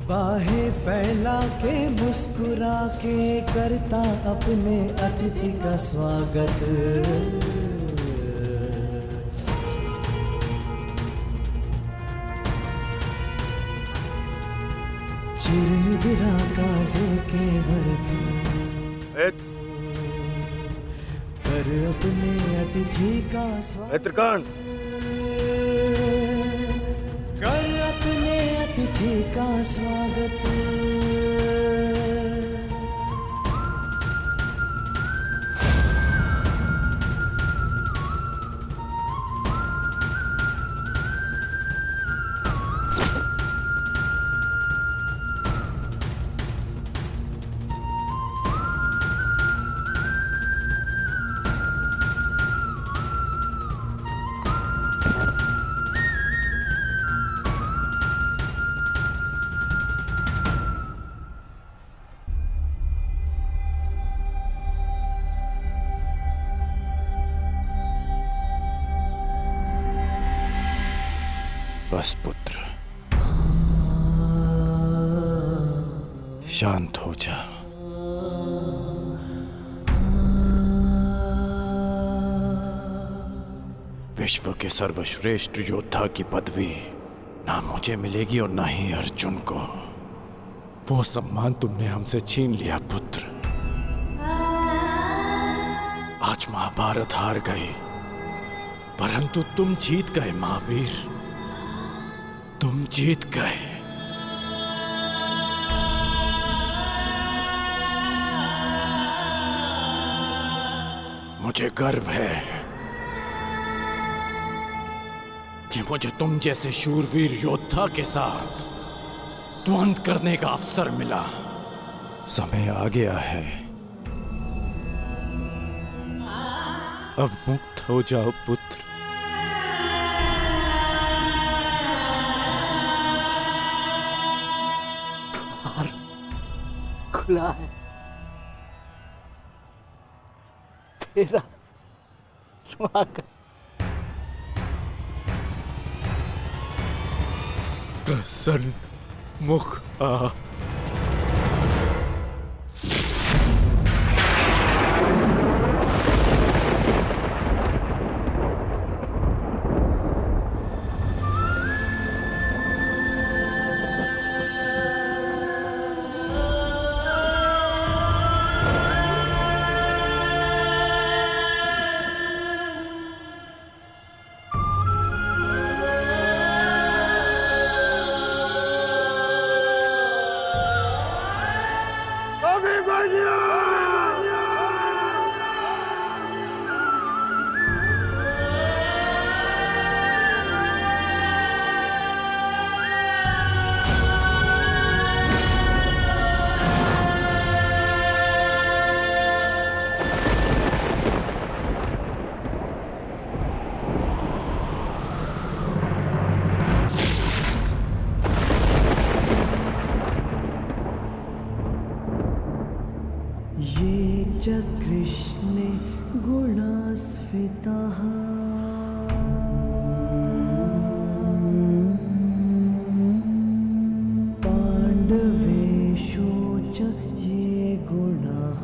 बाहें फैला के मुस्कुरा के करता अपने अतिथि का स्वागत। चिरनिद्रा का देके वरतू कर अपने अतिथि का स्वागत। कर अपने अतिथि का स्वागत। बस पुत्र, शांत हो जा। विश्व के सर्वश्रेष्ठ योद्धा की पदवी ना मुझे मिलेगी और ना ही अर्जुन को। वो सम्मान तुमने हमसे छीन लिया पुत्र। आज महाभारत हार गई, परंतु तुम जीत गए महावीर, तुम जीत गए। मुझे गर्व है कि मुझे तुम जैसे शूरवीर योद्धा के साथ द्वंद्व करने का अवसर मिला। समय आ गया है, अब मुक्त हो जाओ पुत्र। खुला है तेरा स्वागत। प्रसन्न मुख आ। ये च कृष्णे गुणास्फितः पाण्डवेषु च ये गुणाः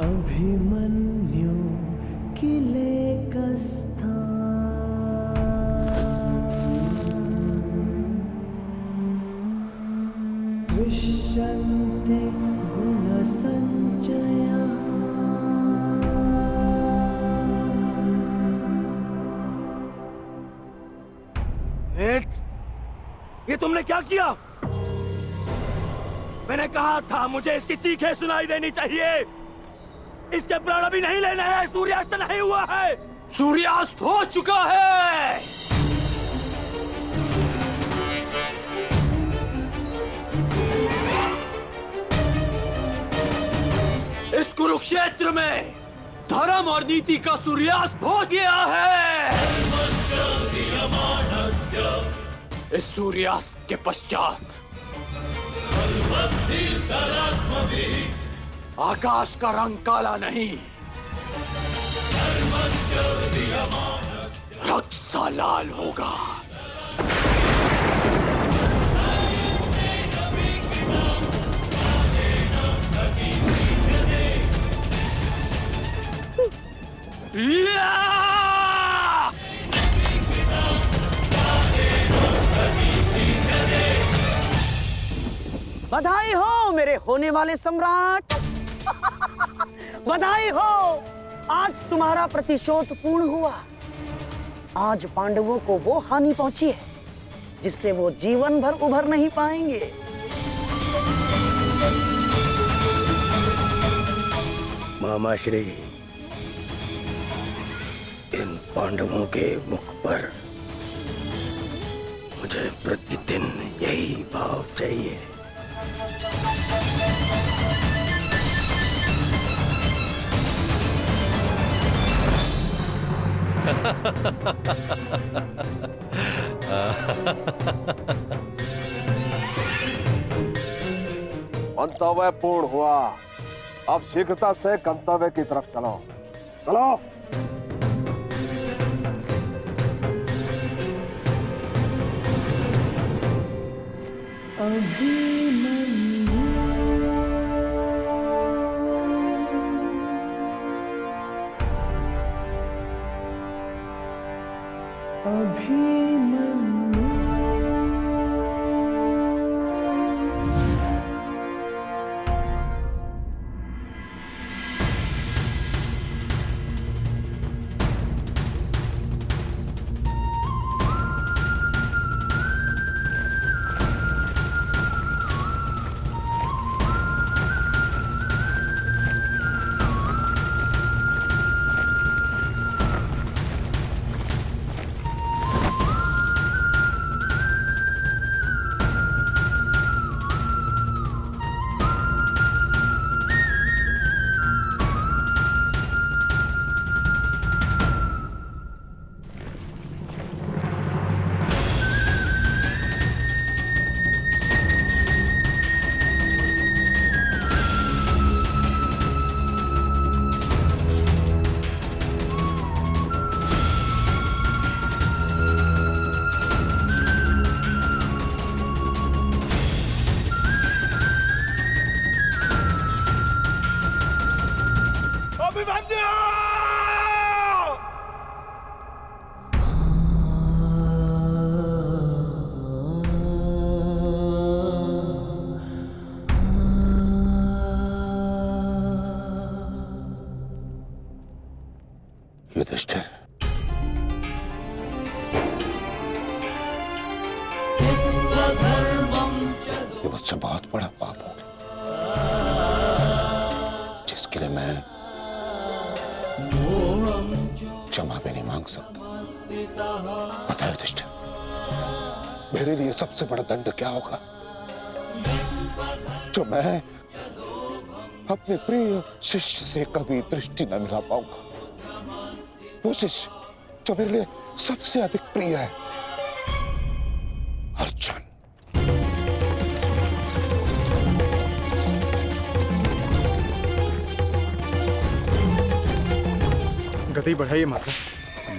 अभिमन्यु किलेकस्था दृश्यन्ते गुणसञ्चयः। ये तुमने क्या किया? मैंने कहा था मुझे इसकी चीखें सुनाई देनी चाहिए। इसके प्राण अभी नहीं लेने हैं, सूर्यास्त नहीं हुआ है। सूर्यास्त हो चुका है। इस कुरुक्षेत्र में धर्म और नीति का सूर्यास्त हो गया है। इस सूर्यास्त के पश्चात आकाश का रंग काला नहीं, रक्त लाल होगा। बधाई हो मेरे होने वाले सम्राट। बधाई हो, आज तुम्हारा प्रतिशोध पूर्ण हुआ। आज पांडवों को वो हानि पहुंची है जिससे वो जीवन भर उभर नहीं पाएंगे। मामाश्री, इन पांडवों के मुख पर मुझे प्रतिदिन यही भाव चाहिए। मंतव्य पूर्ण हुआ। अब शीघ्रता से गंतव्य की तरफ चलो। चलो। युधिष्ठिर, ये मुझसे बहुत बड़ा पाप हो जिसके लिए मैं क्षमा भी नहीं मांग सकता। पता है युधिष्ठिर, मेरे लिए सबसे बड़ा दंड क्या होगा? जो मैं अपने प्रिय शिष्य से कभी दृष्टि न मिला पाऊंगा। वो शिष्य जो मेरे लिए सबसे अधिक प्रिय है, अर्जुन। गति बढ़ाइए माता।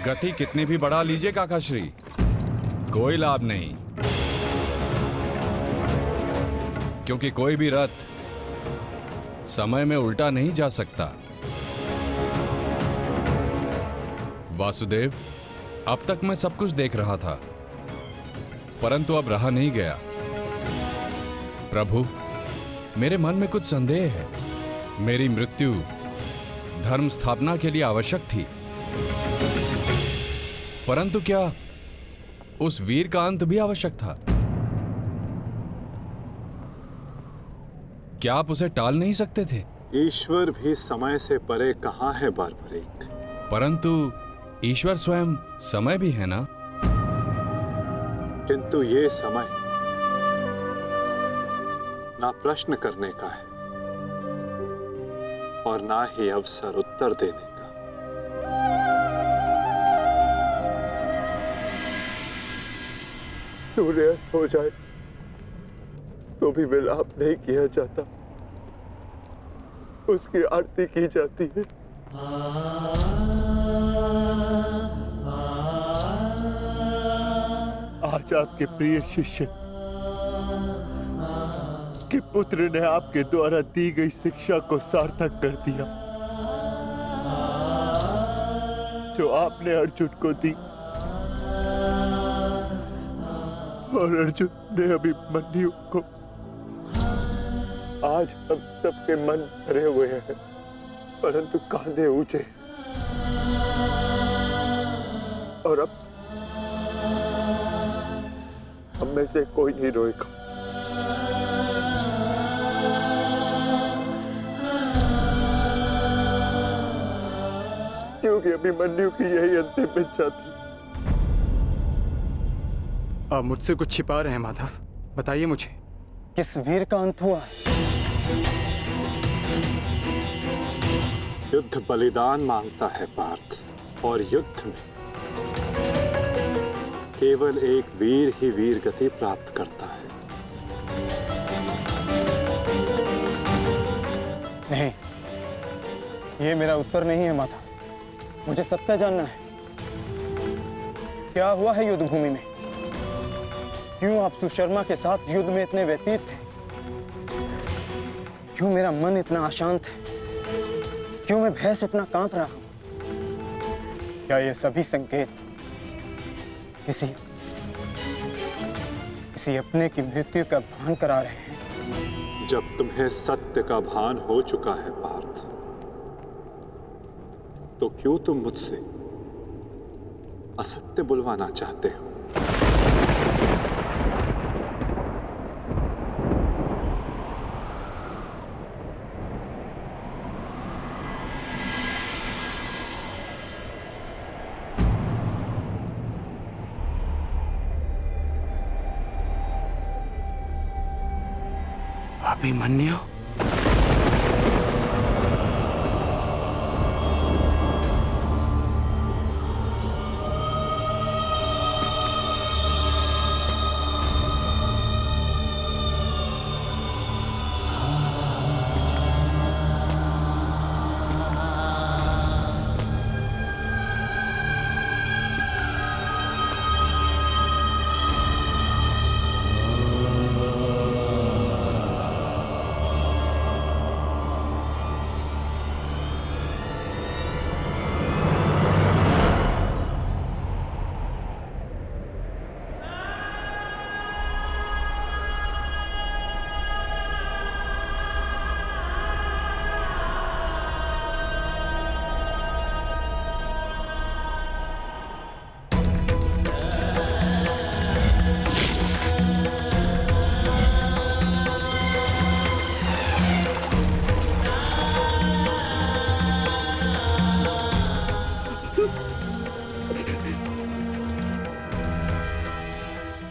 गति कितनी भी बढ़ा लीजिए काकाश्री, कोई लाभ नहीं, क्योंकि कोई भी रथ समय में उल्टा नहीं जा सकता। वासुदेव, अब तक मैं सब कुछ देख रहा था, परंतु अब रहा नहीं गया। प्रभु, मेरे मन में कुछ संदेह है। मेरी मृत्यु धर्म स्थापना के लिए आवश्यक थी, परंतु क्या उस वीर का अंत भी आवश्यक था? क्या आप उसे टाल नहीं सकते थे? ईश्वर भी समय से परे कहाँ है बारबरीक? परंतु ईश्वर स्वयं समय भी है ना? किंतु ये समय ना प्रश्न करने का है और ना ही अवसर उत्तर देने का। सूर्यास्त हो जाए तो भी विलाप नहीं किया जाता, उसकी आरती की जाती है। आज आपके प्रिय शिष्य के पुत्र ने आपके द्वारा दी गई शिक्षा को सार्थक कर दिया, जो आपने अर्जुन को दी, और अर्जुन ने अभिमन्यु को। आज हम सबके मन भरे हुए हैं, परंतु कांधे ऊंचे, और अब हम में से कोई नहीं रोएगा। क्योंकि अभिमन्यु की यही अंतिम इच्छा थी। आप मुझसे कुछ छिपा रहे हैं माधव, बताइए मुझे। किस वीर का अंत हुआ? युद्ध बलिदान मांगता है पार्थ, और युद्ध में केवल एक वीर ही वीर गति प्राप्त करता है। नहीं, ये मेरा उत्तर नहीं है माता। मुझे सत्य जानना है। क्या हुआ है युद्ध भूमि में? क्यों आप सुशर्मा के साथ युद्ध में इतने व्यतीत थे? क्यों मेरा मन इतना अशांत है? क्यों मैं भय से इतना कांप रहा हूं? क्या ये सभी संकेत किसी अपने की मृत्यु का भान करा रहे हैं? जब तुम्हें सत्य का भान हो चुका है पार्थ, तो क्यों तुम मुझसे असत्य बुलवाना चाहते हो? अभिमन्यु?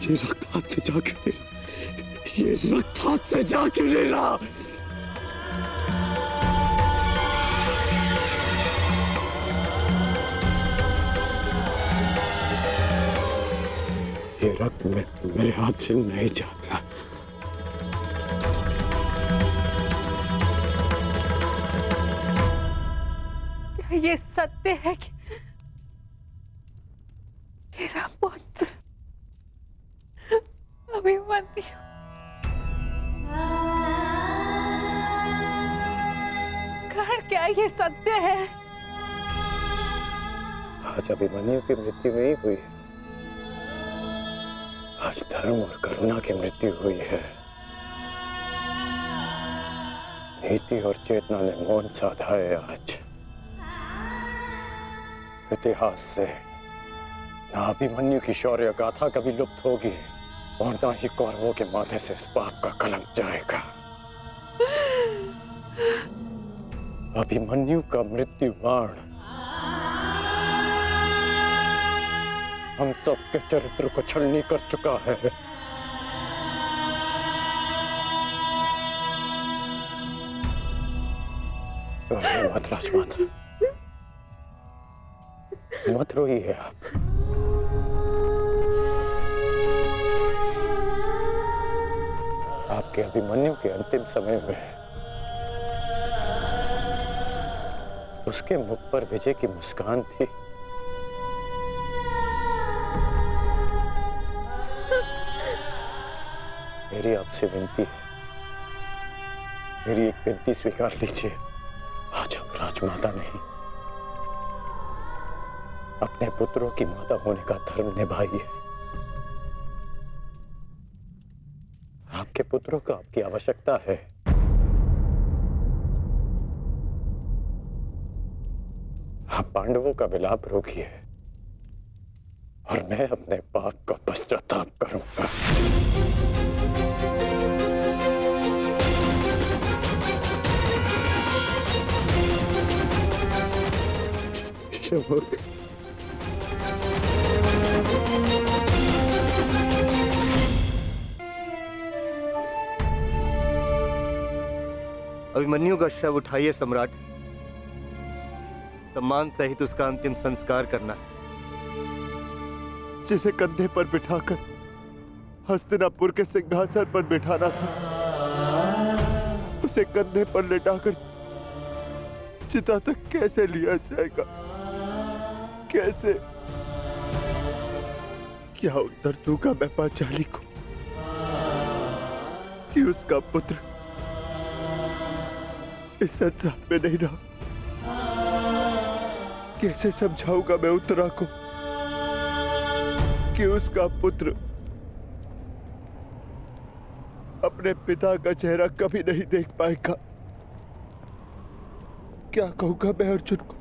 ये रक्त हाथ से जा क्यों नहीं? ये रक्त हाथ से जा क्यों नहीं रहा? ये रक्त मेरे हाथ से नहीं जाता। क्या ये सत्य है कि मेरा पुत्र अभिमन्यु कर्ण, क्या ये सत्य है? आज अभिमन्यु की मृत्यु नहीं हुई है, आज धर्म और करुणा की मृत्यु हुई है। नीति और चेतना ने मौन साधा है। आज इतिहास से ना अभिमन्यु की शौर्य गाथा कभी लुप्त होगी और ना ही कौरवों के माथे से इस पाप का कलंक जाएगा। अभिमन्यु का मृत्यु बाण हम सबके चरित्र को छलनी कर चुका है। मत राजमाता, मत रोइए आप। आपके अभिमन्यु के अंतिम समय में उसके मुख पर विजय की मुस्कान थी। मेरी आपसे विनती है, मेरी एक विनती स्वीकार लीजिए। आज आप राजमाता नहीं, अपने पुत्रों की माता होने का धर्म निभाइए। आपके पुत्रों को आपकी आवश्यकता है। आप पांडवों का विलाप रोकिए और मैं अपने पाप का पश्चाताप करूंगा। अभिमन्यु का शव उठाइए सम्राट, सम्मान सहित उसका अंतिम संस्कार करना है। जिसे कंधे पर बिठाकर हस्तिनापुर के सिंहासन पर बिठाना था, उसे कंधे पर लेटाकर चिता तक कैसे लिया जाएगा? कैसे? क्या उत्तर दूंगा मैं पांचाली को कि उसका पुत्र इस संसार में नहीं रहा? कैसे समझाऊंगा मैं उत्तरा को कि उसका पुत्र अपने पिता का चेहरा कभी नहीं देख पाएगा? क्या कहूंगा मैं अर्जुन को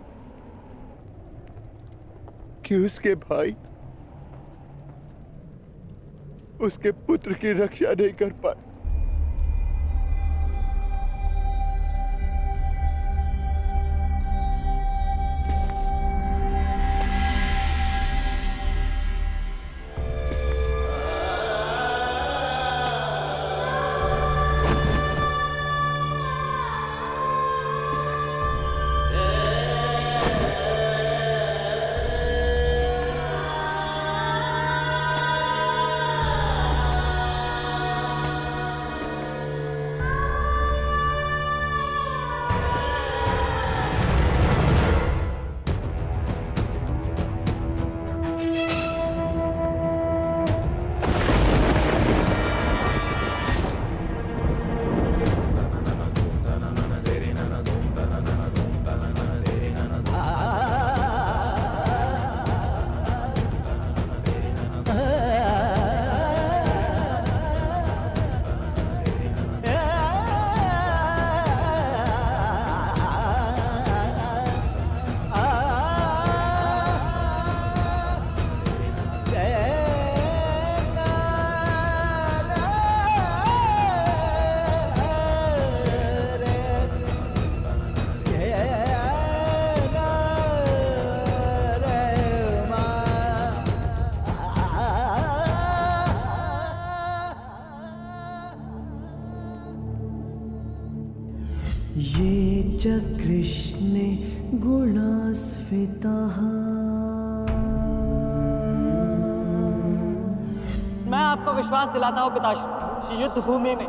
कि उसके भाई उसके पुत्र की रक्षा नहीं कर पाए? ये च कृष्णे गुणास्फितः। मैं आपको विश्वास दिलाता हूँ पिताश्री कि युद्ध भूमि में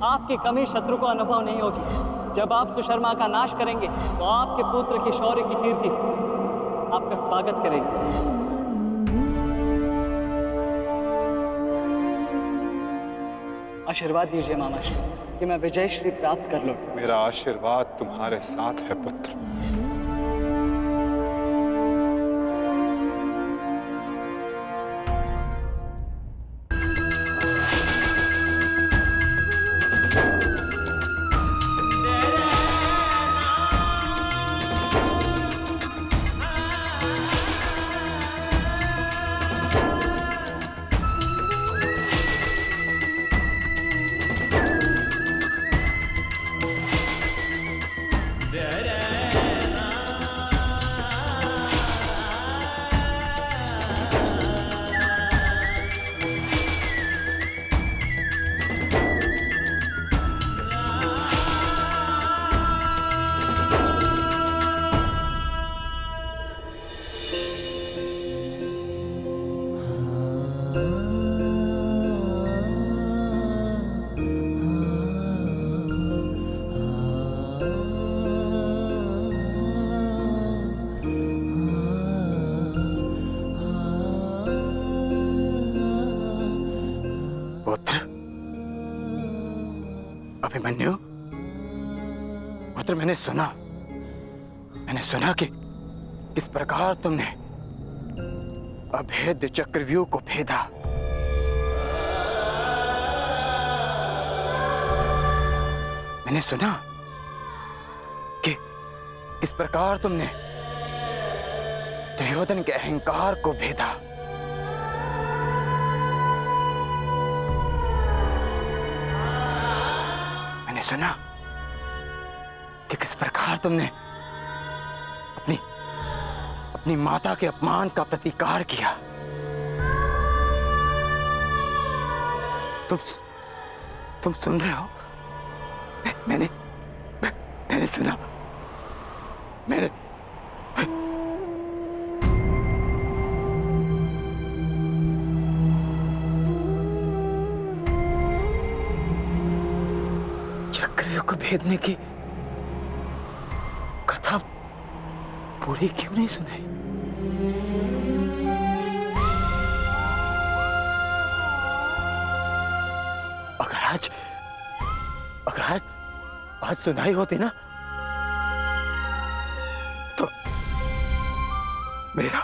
आपकी कमी शत्रु को अनुभव नहीं होगी। जब आप सुशर्मा का नाश करेंगे तो आपके पुत्र की शौर्य की कीर्ति आपका स्वागत करेगी। आशीर्वाद दीजिए मामाश्री कि मैं विजय श्री प्राप्त कर लूं। मेरा आशीर्वाद तुम्हारे साथ है पुत्र। अभिमन्यु, पुत्र, मैंने सुना कि इस प्रकार तुमने अभेद्य चक्रव्यूह को भेदा। मैंने सुना कि इस प्रकार तुमने दुर्योधन के अहंकार को भेदा। मैंने सुना कि किस प्रकार तुमने अपनी माता के अपमान का प्रतिकार किया। तुम सुन रहे हो? मैंने सुना। मैंने चक्रव्यूह को भेदने की कथा पूरी क्यों नहीं सुनाई? अगर आज सुनाई होती ना, तो मेरा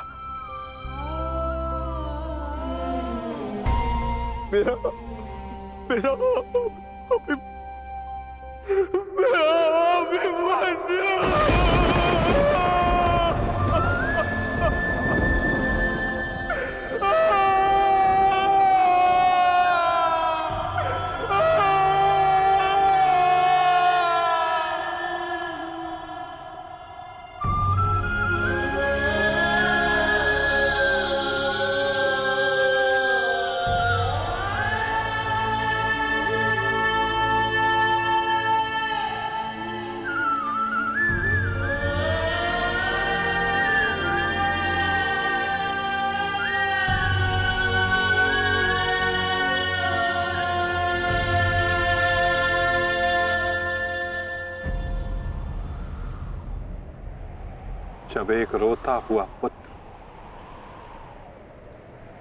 जब एक रोता हुआ पुत्र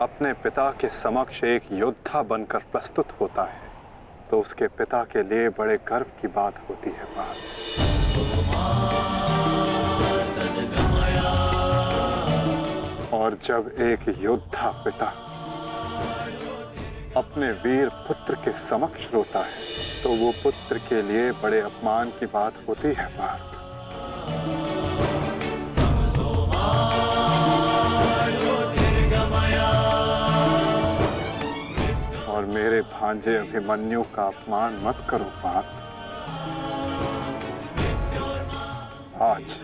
अपने पिता के समक्ष एक योद्धा बनकर प्रस्तुत होता है, तो उसके पिता के लिए बड़े गर्व की बात होती है। और जब एक योद्धा पिता अपने वीर पुत्र के समक्ष रोता है, तो वो पुत्र के लिए बड़े अपमान की बात होती है। पार्थ, और मेरे भांजे अभिमन्यु का अपमान मत करो पार्थ। आज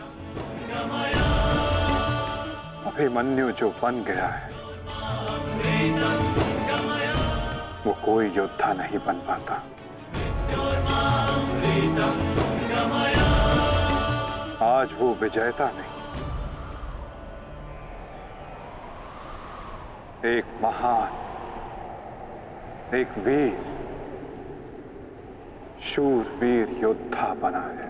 अभिमन्यु जो बन गया है, वो कोई योद्धा नहीं बन पाता। आज वो विजेता नहीं, एक महान, एक वीर, शूरवीर योद्धा बना है।